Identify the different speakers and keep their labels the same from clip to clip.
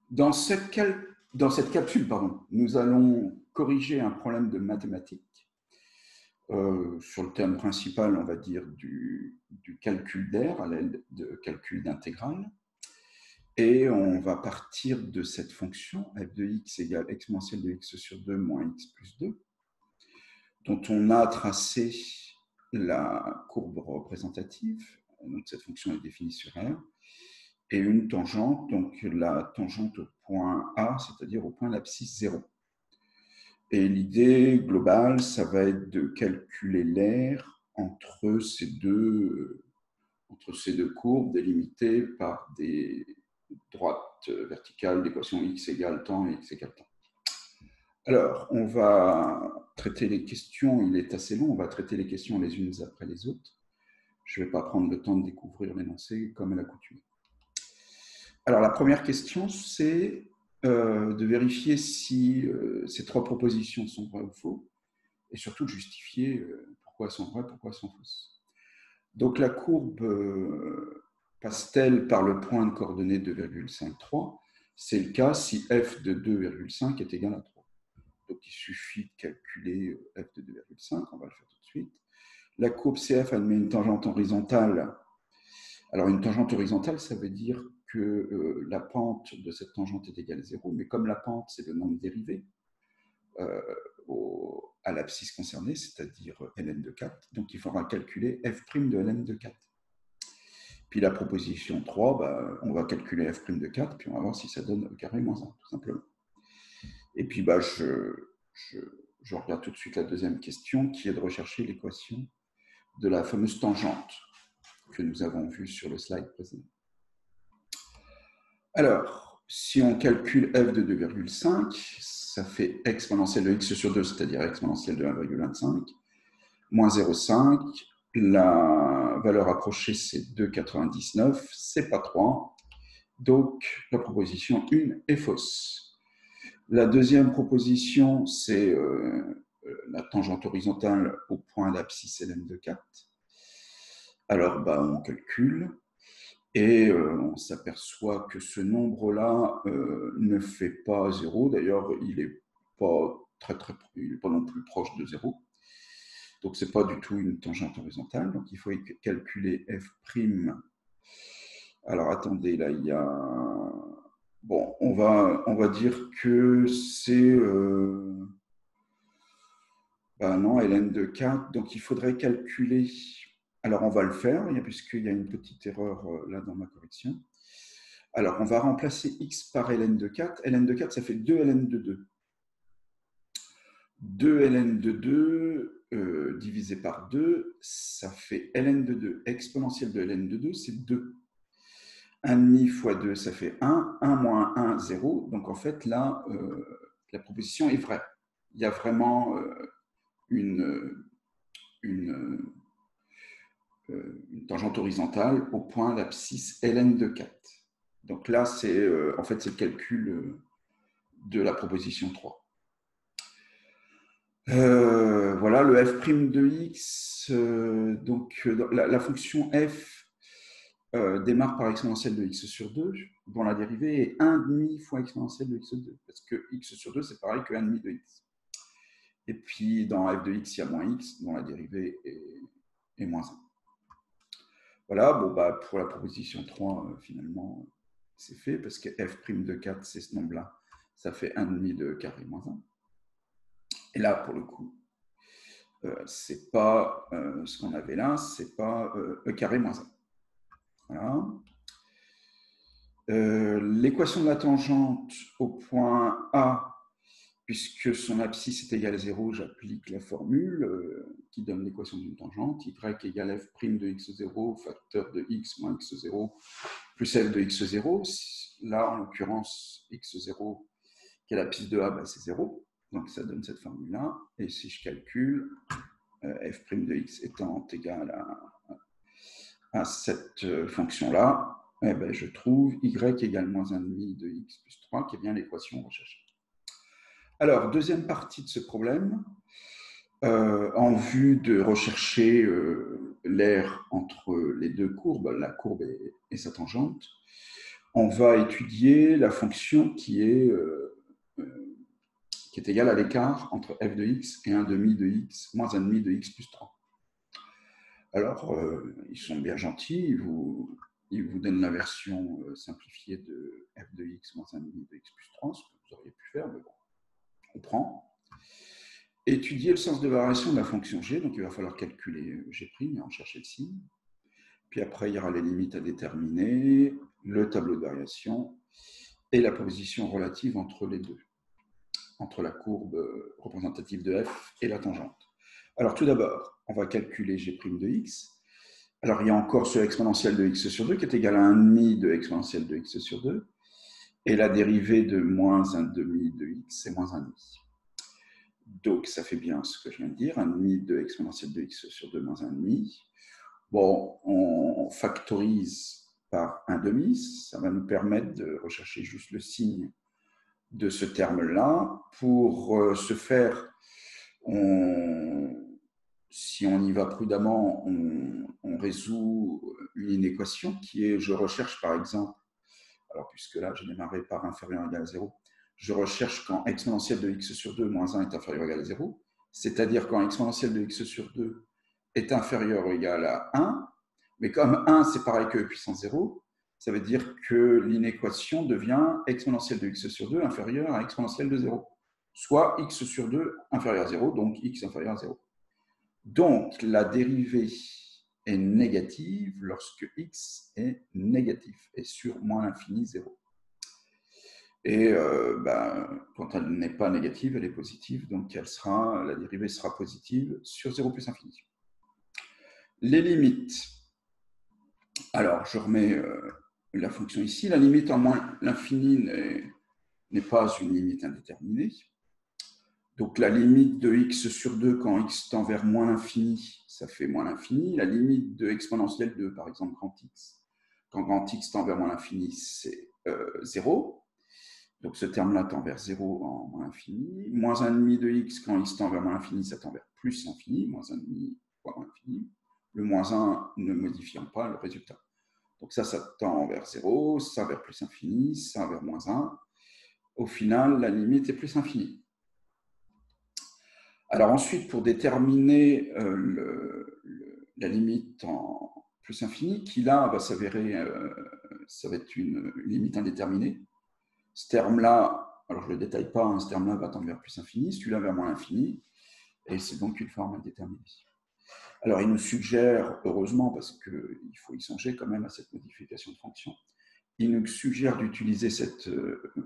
Speaker 1: Dans cette capsule, nous allons corriger un problème de mathématiques sur le thème principal, on va dire, du calcul d'air à l'aide de calcul d'intégrale. Et on va partir de cette fonction f de x égale exponentielle de x sur 2 moins x plus 2, dont on a tracé la courbe représentative. Donc cette fonction est définie sur R. Et une tangente, donc la tangente au point A, c'est-à-dire au point d'abscisse 0. Et l'idée globale, ça va être de calculer l'air entre ces deux courbes délimitées par des droites verticales d'équation x égale temps et x égale temps. Alors, on va traiter les questions, il est assez long, on va traiter les questions les unes après les autres. Je ne vais pas prendre le temps de découvrir l'énoncé comme à l'accoutumée. Alors, la première question, c'est de vérifier si ces trois propositions sont vraies ou fausses, et surtout de justifier pourquoi elles sont vraies, pourquoi elles sont fausses. Donc, la courbe passe-t-elle par le point de coordonnées 2,53 ? C'est le cas si f de 2,5 est égal à 3. Donc, il suffit de calculer f de 2,5, on va le faire tout de suite. La courbe CF admet une tangente horizontale. Alors, une tangente horizontale, ça veut dire que la pente de cette tangente est égale à 0, mais comme la pente, c'est le nombre dérivé à l'abscisse concernée, c'est-à-dire ln de 4, donc il faudra calculer f' de ln de 4. Puis la proposition 3, on va calculer f' de 4, puis on va voir si ça donne e carré moins 1, tout simplement. Et puis je regarde tout de suite la deuxième question, qui est de rechercher l'équation de la fameuse tangente que nous avons vue sur le slide précédent. Alors, si on calcule f de 2,5, ça fait exponentielle de x sur 2, c'est-à-dire exponentielle de 1,25, moins 0,5. La valeur approchée, c'est 2,99, c'est pas 3. Donc, la proposition 1 est fausse. La deuxième proposition, c'est la tangente horizontale au point d'abscisse ln de 4. Alors, on calcule. Et on s'aperçoit que ce nombre-là ne fait pas 0. D'ailleurs, il n'est pas non plus proche de 0. Donc, ce n'est pas du tout une tangente horizontale. Donc, il faut calculer f'. Alors, attendez, là, il y a... Bon, on va dire que c'est... non, ln de 4. Donc, il faudrait calculer... Alors, on va le faire, puisqu'il y a une petite erreur là dans ma correction. Alors, on va remplacer x par ln de 4. ln de 4, ça fait 2 ln de 2. 2 ln de 2 divisé par 2, ça fait ln de 2. Exponentielle de ln de 2, c'est 2. 1,5 fois 2, ça fait 1. 1 moins 1, 0. Donc, en fait, là, la proposition est vraie. Il y a vraiment une tangente horizontale au point d'abscisse ln de 4. Donc là, c'est en fait, c'est le calcul de la proposition 3. Voilà, le f' de x, donc la fonction f démarre par exponentielle de x sur 2, dont la dérivée est 1,5 fois exponentielle de x sur 2, parce que x sur 2, c'est pareil que 1,5 de x. Et puis, dans f de x, il y a moins x, dont la dérivée est moins 1. Voilà, pour la proposition 3, finalement, c'est fait, parce que f' de 4, c'est ce nombre-là, ça fait 1,5 de carré moins 1. Et là, pour le coup, c'est pas ce qu'on avait là, c'est pas e carré moins 1. Voilà. L'équation de la tangente au point A, puisque son abscisse est égale à 0, j'applique la formule qui donne l'équation d'une tangente, y égale f' de x0, facteur de x moins x0, plus f de x0. Là, en l'occurrence, x0, qui est l'abscisse de A, c'est 0. Donc, ça donne cette formule-là. Et si je calcule, f' de x étant égal à cette fonction-là, je trouve y égale moins 1,5 de x plus 3, qui est bien l'équation recherchée. Alors, deuxième partie de ce problème, en vue de rechercher l'air entre les deux courbes, la courbe et sa tangente, on va étudier la fonction qui est égale à l'écart entre f de x et 1 demi de x moins 1 demi de x plus 3. Alors, ils sont bien gentils, ils vous donnent la version simplifiée de f de x moins 1 demi de x plus 3, ce que vous auriez pu faire, mais bon, on prend. Étudier le sens de variation de la fonction g, donc il va falloir calculer g' et en chercher le signe. Puis après, il y aura les limites à déterminer, le tableau de variation et la position relative entre les deux, entre la courbe représentative de f et la tangente. Alors tout d'abord, on va calculer g' de x. Alors il y a encore ce exponentiel de x sur 2 qui est égal à 1,5 de exponentiel de x sur 2. Et la dérivée de moins 1 demi de x, c'est moins 1,5. Donc ça fait bien ce que je viens de dire, 1,5 de exponentiel de x sur 2 moins 1,5. Bon, on factorise par 1 demi, ça va nous permettre de rechercher juste le signe de ce terme-là. Pour ce faire, si on y va prudemment, on résout une inéquation qui est, je recherche par exemple, alors puisque là j'ai démarré par inférieur ou égal à 0, je recherche quand exponentielle de x sur 2 moins 1 est inférieur ou égal à 0, c'est-à-dire quand exponentielle de x sur 2 est inférieur ou égal à 1, mais comme 1 c'est pareil que e puissance 0, ça veut dire que l'inéquation devient exponentielle de x sur 2 inférieure à exponentielle de 0, soit x sur 2 inférieur à 0, donc x inférieur à 0. Donc la dérivée est négative lorsque x est négatif et sur moins l'infini 0. Et quand elle n'est pas négative, elle est positive, donc la dérivée sera positive sur 0 plus infini. Les limites. Alors, je remets la fonction ici. La limite en moins l'infini n'est pas une limite indéterminée. Donc, la limite de x sur 2 quand x tend vers moins l'infini, ça fait moins l'infini. La limite de exponentielle de, par exemple, grand x, quand grand x tend vers moins l'infini, c'est 0. Donc, ce terme-là tend vers 0 en moins l'infini. Moins 1,5 de x, quand x tend vers moins l'infini, ça tend vers plus l'infini. Moins 1,5 fois moins l'infini. Le moins 1 ne modifiant pas le résultat. Donc, ça tend vers 0, ça vers plus infini, ça vers moins 1. Au final, la limite est plus infinie. Alors ensuite, pour déterminer la limite en plus infini, qui là va s'avérer, ça va être une limite indéterminée. Ce terme-là, alors je ne le détaille pas, hein, ce terme-là va tendre vers plus infini, celui-là vers moins l'infini, et c'est donc une forme indéterminée. Alors il nous suggère, heureusement, parce qu'il faut y songer quand même à cette modification de fonction, il nous suggère d'utiliser cette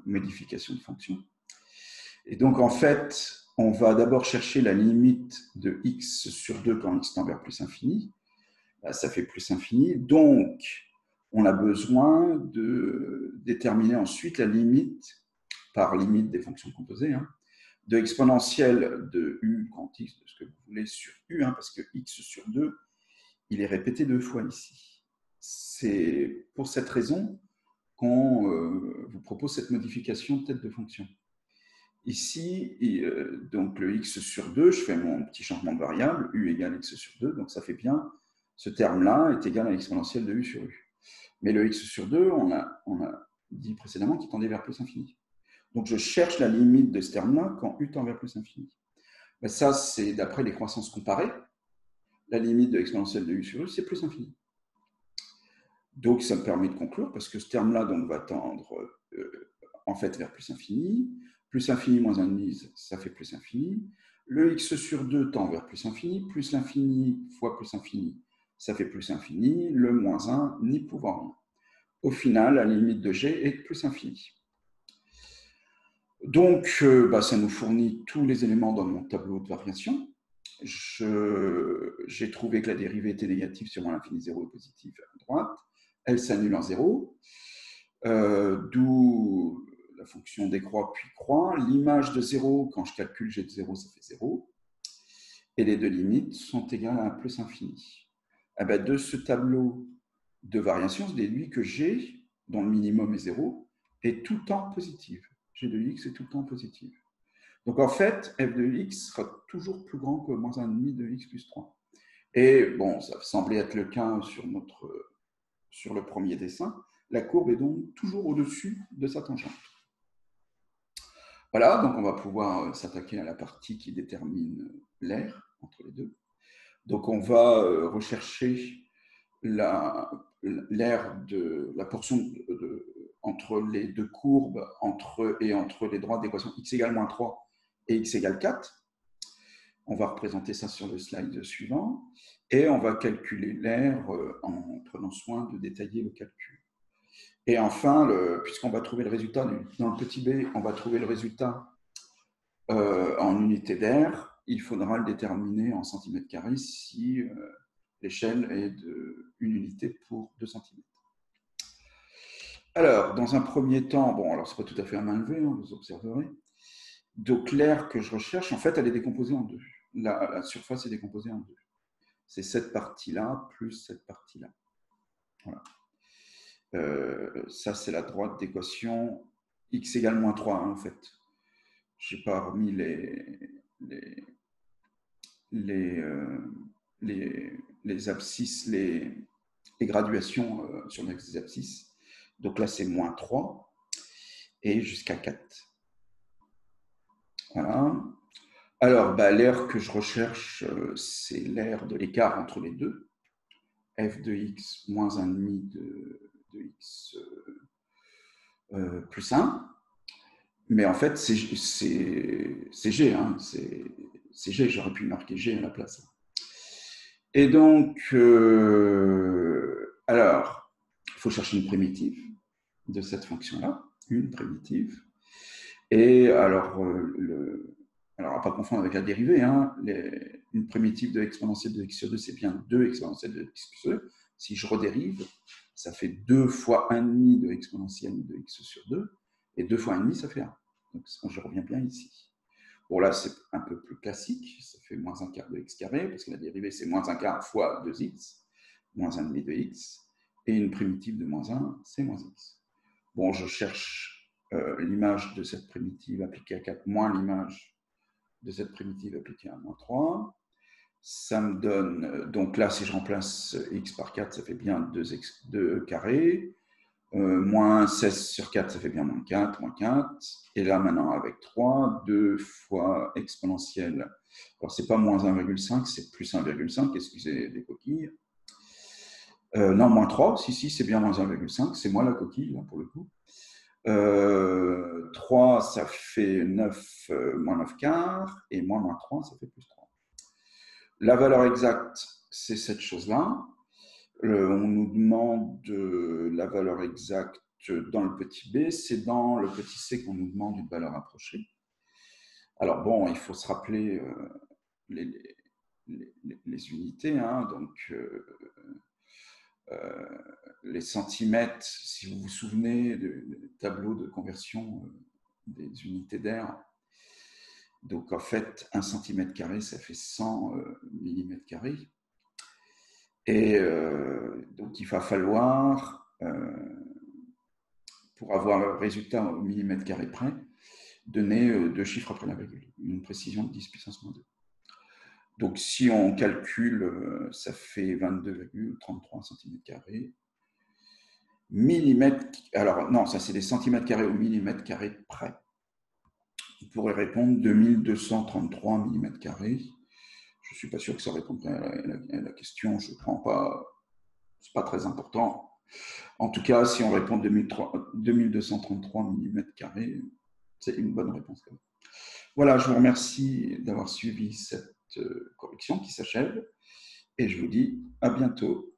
Speaker 1: modification de fonction. Et donc en fait, on va d'abord chercher la limite de x sur 2 quand x tend vers plus infini. Là, ça fait plus infini. Donc, on a besoin de déterminer ensuite la limite, par limite des fonctions composées, hein, de exponentielle de u grand x, de ce que vous voulez, sur u, hein, parce que x sur 2, il est répété 2 fois ici. C'est pour cette raison qu'on vous propose cette modification de tête de fonction. Ici, donc le x sur 2, je fais mon petit changement de variable, u égale x sur 2, donc ça fait bien, ce terme-là est égal à l'exponentielle de u sur u. Mais le x sur 2, on a dit précédemment qu'il tendait vers plus infini. Donc je cherche la limite de ce terme-là quand u tend vers plus infini. Ben ça, c'est d'après les croissances comparées, la limite de l'exponentielle de u sur u, c'est plus infini. Donc ça me permet de conclure, parce que ce terme-là va tendre en fait vers plus infini. Plus infini moins 1,5, ça fait plus infini. Le x sur 2 tend vers plus infini. Plus l'infini fois plus infini, ça fait plus infini. Le moins 1 n'y pouvant rien. Au final, la limite de g est plus infini. Donc, ça nous fournit tous les éléments dans mon tableau de variation. J'ai trouvé que la dérivée était négative sur moins l'infini 0 et positive à droite. Elle s'annule en 0. D'où la fonction décroît puis croît. L'image de 0, quand je calcule g de 0, ça fait 0. Et les deux limites sont égales à plus infini. Eh bien, de ce tableau de variation, je déduis que g, dont le minimum est 0, est tout le temps positive. G de x est tout le temps positive. Donc en fait, f de x sera toujours plus grand que moins 1,5 de x plus 3. Et bon, ça semblait être le cas sur le premier dessin. la courbe est donc toujours au-dessus de sa tangente. Voilà, donc on va pouvoir s'attaquer à la partie qui détermine l'aire entre les deux. Donc on va rechercher l'aire de la portion entre les deux courbes entre les droites d'équation x égale moins 3 et x égale 4. On va représenter ça sur le slide suivant et on va calculer l'aire en prenant soin de détailler le calcul. Et enfin, puisqu'on va trouver le résultat dans le petit b, on va trouver le résultat en unité d'aire, il faudra le déterminer en centimètres carrés si l'échelle est de 1 unité pour 2 cm. Alors, dans un premier temps, bon, alors c'est pas tout à fait à main levée, hein, vous observerez. Donc l'aire que je recherche, en fait, elle est décomposée en deux. La surface est décomposée en deux. C'est cette partie-là plus cette partie-là. Voilà. Ça, c'est la droite d'équation x égale moins 3, hein, en fait. Je n'ai pas remis les abscisses, les graduations sur les abscisses. Donc là, c'est moins 3 et jusqu'à 4. Voilà. Alors, l'aire que je recherche, c'est l'aire de l'écart entre les deux. F de x moins 1,5 de x plus 1. Mais en fait, c'est G. Hein, c'est G, j'aurais pu marquer G à la place. Et donc, alors, il faut chercher une primitive de cette fonction-là, une primitive. Et alors, alors, à ne pas confondre avec la dérivée, hein, une primitive de exponentielle de x sur 2, c'est bien 2 exponentielle de x sur 2. Si je redérive, ça fait 2 fois 1,5 de exponentielle de x sur 2, et 2 fois 1,5, ça fait 1. Donc, je reviens bien ici. Bon, là, c'est un peu plus classique, ça fait moins 1 quart de x carré, parce que la dérivée, c'est moins 1 quart fois 2x, moins 1,5 de x, et une primitive de moins 1, c'est moins x. Bon, je cherche l'image de cette primitive appliquée à 4 moins l'image de cette primitive appliquée à moins 3. Ça me donne, donc là, si je remplace x par 4, ça fait bien 2 carré. Moins 16 sur 4, ça fait bien moins 4, moins 4. Et là, maintenant, avec 3, 2 fois exponentielle. Alors, ce n'est pas moins 1,5, c'est plus 1,5, excusez les coquilles. Non, moins 3, si, c'est bien moins 1,5, c'est moi la coquille, là, pour le coup. 3, ça fait 9, moins 9 quarts, et moins 3, ça fait plus 3. La valeur exacte, c'est cette chose-là. On nous demande la valeur exacte dans le petit b, c'est dans le petit c qu'on nous demande une valeur approchée. Alors bon, il faut se rappeler les unités, hein, donc les centimètres, si vous vous souvenez du tableau de conversion des unités d'air. Donc en fait, 1 cm², ça fait 100 mm². Et donc il va falloir, pour avoir le résultat au millimètre carré près, donner 2 chiffres après la virgule, une précision de 10 puissance moins 2. Donc si on calcule, ça fait 22,33 cm². Alors non, ça c'est des centimètres carrés au millimètre carré près. On pourrait répondre 2233 mm². Je ne suis pas sûr que ça répondrait à la question, je ne prends pas, ce n'est pas très important. En tout cas, si on répond 2233 mm², c'est une bonne réponse. Voilà, je vous remercie d'avoir suivi cette correction qui s'achève et je vous dis à bientôt.